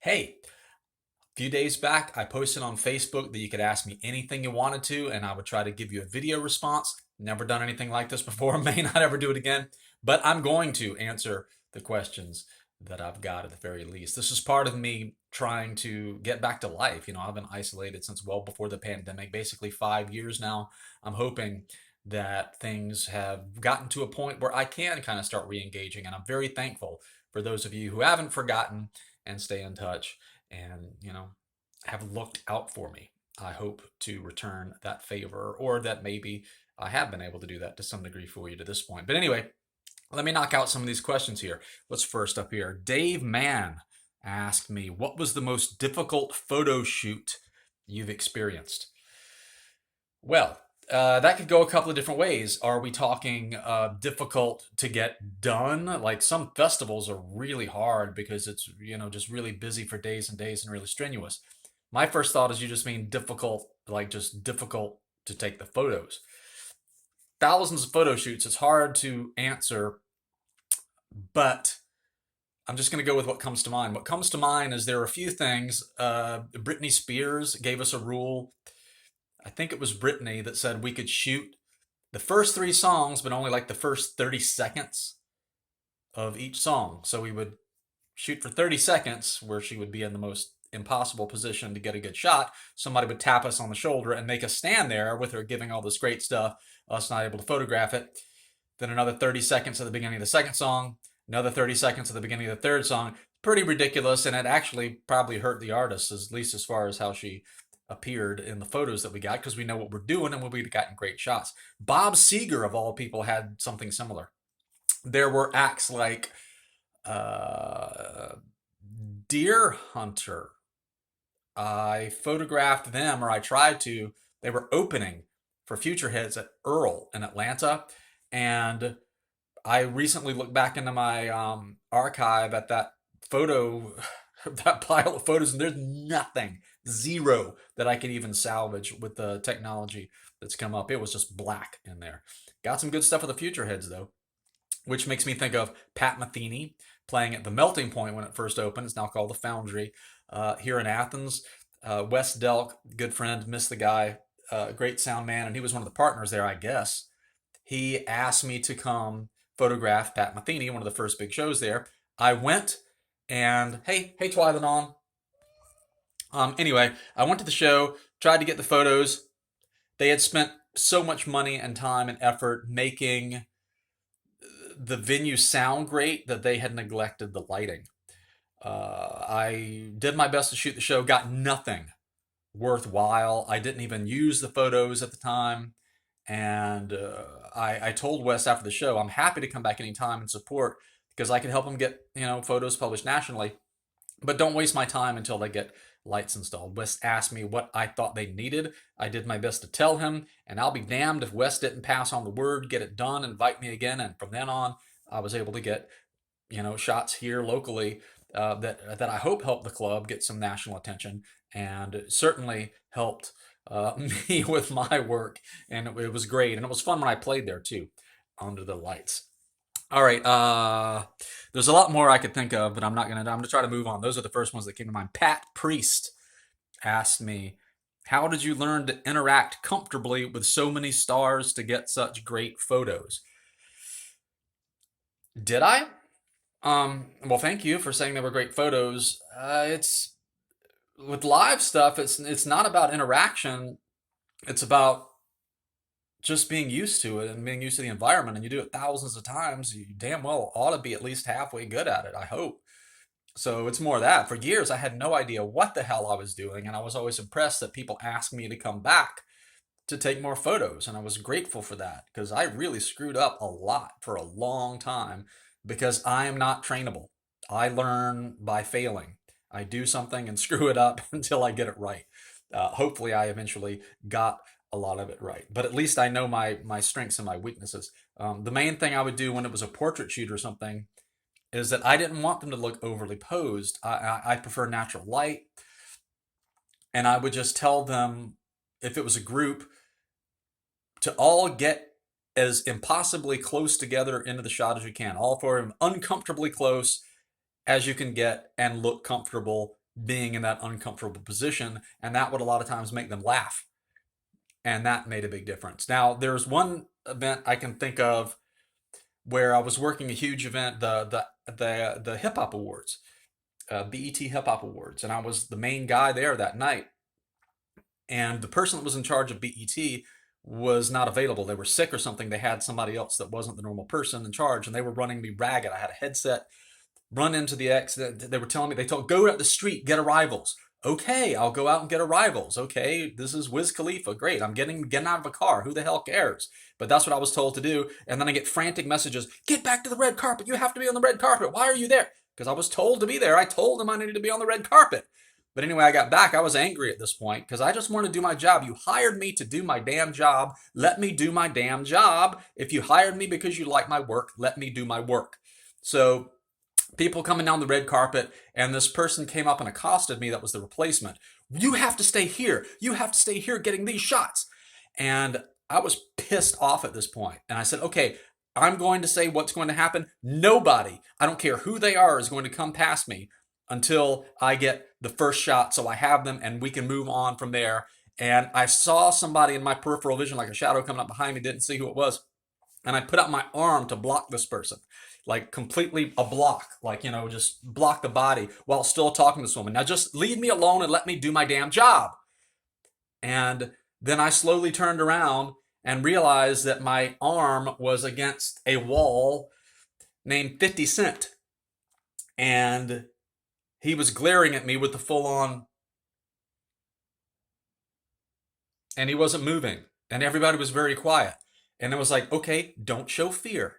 Hey, a few days back, I posted on Facebook that you could ask me anything you wanted to, and I would try to give you a video response. Never done anything like this before, may not ever do it again, but I'm going to answer the questions that I've got at the very least. This is part of me trying to get back to life. I've been isolated since well before the pandemic, basically 5 years now. I'm hoping that things have gotten to a point where I can kind of start re-engaging, and I'm very thankful for those of you who haven't forgotten and stay in touch and have looked out for me. I hope to return that favor, or that maybe I have been able to do that to some degree for you to this point. But anyway, let me knock out some of these questions here. What's first up here? Dave Mann asked me, what was the most difficult photo shoot you've experienced? Well, that could go a couple of different ways. Are we talking difficult to get done? Like, some festivals are really hard because it's, just really busy for days and days and really strenuous. My first thought is you just mean difficult, like just difficult to take the photos. Thousands of photo shoots, it's hard to answer, but I'm just going to go with what comes to mind. What comes to mind is there are a few things. Britney Spears gave us a rule. I think it was Britney that said we could shoot the first three songs, but only like the first 30 seconds of each song. So we would shoot for 30 seconds where she would be in the most impossible position to get a good shot. Somebody would tap us on the shoulder and make us stand there with her giving all this great stuff, us not able to photograph it. Then another 30 seconds at the beginning of the second song, another 30 seconds at the beginning of the third song. Pretty ridiculous, and it actually probably hurt the artist, at least as far as how she appeared in the photos that we got, because we know what we're doing and we've gotten great shots. Bob Seger, of all people, had something similar. There were acts like Deer Hunter. I photographed them, or I tried to. They were opening for future hits at Earl in Atlanta, and I recently looked back into my archive at that photo, that pile of photos, and there's nothing, zero, that I could even salvage with the technology that's come up. It was just black in there. Got some good stuff with the future heads, though, which makes me think of Pat Metheny playing at the Melting Point when it first opened. It's now called the Foundry here in Athens. Wes Delk, good friend, missed the guy, great sound man, and he was one of the partners there, I guess. He asked me to come photograph Pat Metheny, one of the first big shows there. I went, and hey, Twylan on. Anyway, I went to the show, tried to get the photos. They had spent so much money and time and effort making the venue sound great that they had neglected the lighting. I did my best to shoot the show, got nothing worthwhile. I didn't even use the photos at the time. And I told Wes after the show, I'm happy to come back anytime and support, because I can help him get, photos published nationally. But don't waste my time until they get lights installed. Wes asked me what I thought they needed. I did my best to tell him, and I'll be damned if Wes didn't pass on the word, get it done, invite me again. And from then on, I was able to get, shots here locally that I hope helped the club get some national attention, and certainly helped me with my work. And it was great, and it was fun when I played there too, under the lights. All right. There's a lot more I could think of, but I'm gonna try to move on. Those are the first ones that came to mind. Pat Priest asked me, "How did you learn to interact comfortably with so many stars to get such great photos?" Did I? Well, thank you for saying they were great photos. It's with live stuff. It's not about interaction. It's about just being used to it and being used to the environment, and you do it thousands of times, you damn well ought to be at least halfway good at it, I hope. So it's more that. For years, I had no idea what the hell I was doing, and I was always impressed that people asked me to come back to take more photos, and I was grateful for that, because I really screwed up a lot for a long time, because I am not trainable. I learn by failing. I do something and screw it up until I get it right. Hopefully, I eventually got a lot of it right. But at least I know my strengths and my weaknesses. The main thing I would do when it was a portrait shoot or something is that I didn't want them to look overly posed. I prefer natural light. And I would just tell them, if it was a group, to all get as impossibly close together into the shot as you can. All four of them uncomfortably close as you can get and look comfortable being in that uncomfortable position, and that would a lot of times make them laugh, and that made a big difference. Now, there's one event I can think of where I was working a huge event, the Hip Hop Awards, BET Hip Hop Awards, and I was the main guy there that night. And the person that was in charge of BET was not available. They were sick or something. They had somebody else that wasn't the normal person in charge, and they were running me ragged. I had a headset, run into the X. They were telling me, they told, go out the street, get arrivals. Okay, I'll go out and get arrivals. Okay, this is Wiz Khalifa. Great, I'm getting out of a car. Who the hell cares? But that's what I was told to do. And then I get frantic messages, get back to the red carpet. You have to be on the red carpet. Why are you there? Because I was told to be there. I told them I needed to be on the red carpet. But anyway, I got back. I was angry at this point because I just wanted to do my job. You hired me to do my damn job. Let me do my damn job. If you hired me because you like my work, let me do my work. So people coming down the red carpet, and this person came up and accosted me that was the replacement. You have to stay here. You have to stay here getting these shots. And I was pissed off at this point. And I said, okay, I'm going to say what's going to happen. Nobody, I don't care who they are, is going to come past me until I get the first shot, so I have them and we can move on from there. And I saw somebody in my peripheral vision, like a shadow coming up behind me, didn't see who it was. And I put out my arm to block this person, like completely a block, like, just block the body while still talking to this woman. Now just leave me alone and let me do my damn job. And then I slowly turned around and realized that my arm was against a wall named 50 Cent. And he was glaring at me with the full on, and he wasn't moving. And everybody was very quiet. And it was like, okay, don't show fear.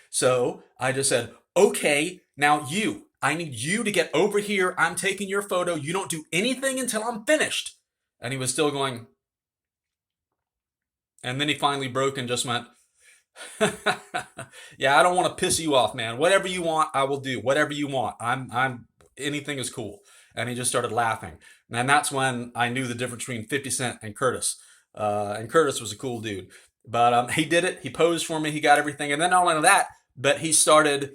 So I just said, okay, now I need you to get over here. I'm taking your photo. You don't do anything until I'm finished. And he was still going. And then he finally broke and just went, yeah, I don't want to piss you off, man. Whatever you want, I will do. Whatever you want. Anything is cool. And he just started laughing. And that's when I knew the difference between 50 Cent and Curtis. And Curtis was a cool dude. But he did it. He posed for me. He got everything. And then not only that, but he started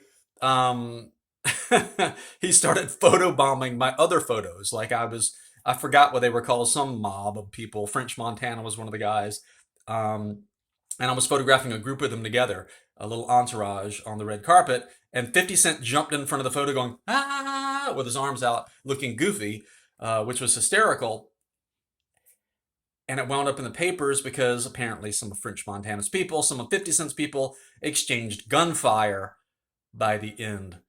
he started photobombing my other photos. Like I forgot what they were called, some mob of people. French Montana was one of the guys. Um, and I was photographing a group of them together, a little entourage on the red carpet. And 50 Cent jumped in front of the photo going, ah, with his arms out, looking goofy, which was hysterical. And it wound up in the papers because apparently some of French Montana's people, some of 50 Cent's people exchanged gunfire by the end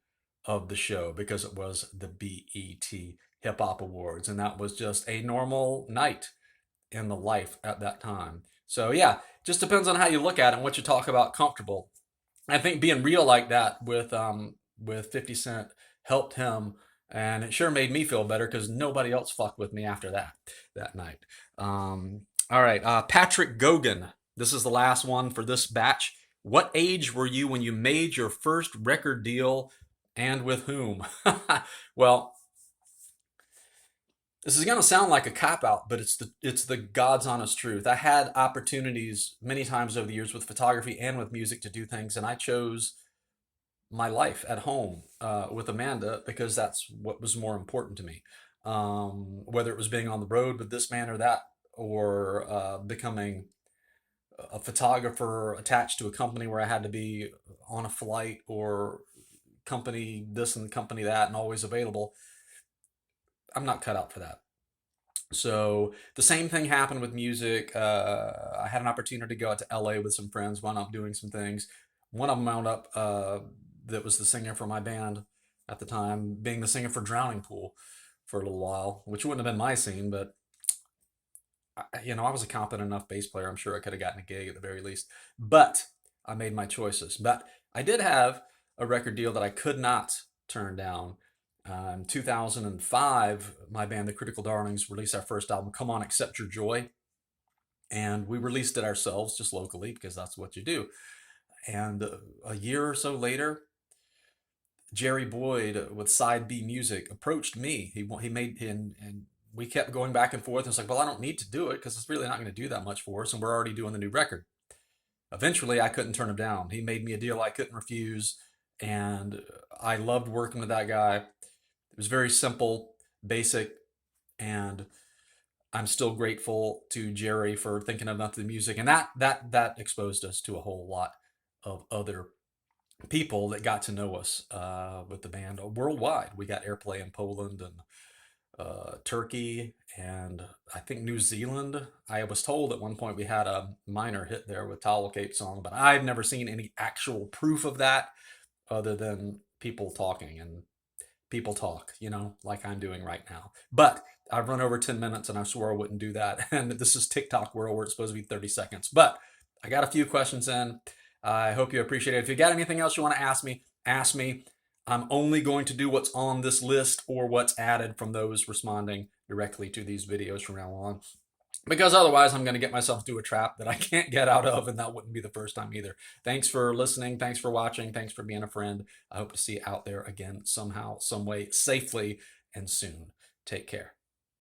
of the show because it was the BET Hip Hop Awards. And that was just a normal night in the life at that time. So yeah, just depends on how you look at it and what you talk about comfortable. I think being real like that with 50 Cent helped him, and it sure made me feel better because nobody else fucked with me after that night. All right, Patrick Gogan. This is the last one for this batch. What age were you when you made your first record deal, and with whom? Well, this is going to sound like a cop out, but it's the God's honest truth. I had opportunities many times over the years with photography and with music to do things, and I chose my life at home with Amanda because that's what was more important to me. Whether it was being on the road with this man or that, or becoming a photographer attached to a company where I had to be on a flight, or company this and company that and always available. I'm not cut out for that. So the same thing happened with music. I had an opportunity to go out to LA with some friends, wound up doing some things. One of them wound up, that was the singer for my band at the time, being the singer for Drowning Pool for a little while, which wouldn't have been my scene, but I was a competent enough bass player. I'm sure I could have gotten a gig at the very least. But I made my choices. But I did have a record deal that I could not turn down. In 2005, my band, the Critical Darlings, released our first album, Come On, Accept Your Joy. And we released it ourselves, just locally, because that's what you do. And a year or so later, Jerry Boyd with Side B Music approached me. He made, and we kept going back and forth. And it's like, well, I don't need to do it because it's really not going to do that much for us, and we're already doing the new record. Eventually, I couldn't turn him down. He made me a deal I couldn't refuse, and I loved working with that guy. It was very simple. basic, and I'm still grateful to Jerry for thinking of the music, and that exposed us to a whole lot of other people that got to know us with the band worldwide. We got airplay in Poland and Turkey, and I think New Zealand. I was told at one point we had a minor hit there with Towel Cape Song, but I've never seen any actual proof of that other than people talking, and people talk, like I'm doing right now. But I've run over 10 minutes and I swore I wouldn't do that. And this is TikTok world where it's supposed to be 30 seconds. But I got a few questions in. I hope you appreciate it. If you got anything else you want to ask me, ask me. I'm only going to do what's on this list or what's added from those responding directly to these videos from now on. Because otherwise, I'm going to get myself into a trap that I can't get out of, and that wouldn't be the first time either. Thanks for listening. Thanks for watching. Thanks for being a friend. I hope to see you out there again somehow, some way, safely, and soon. Take care.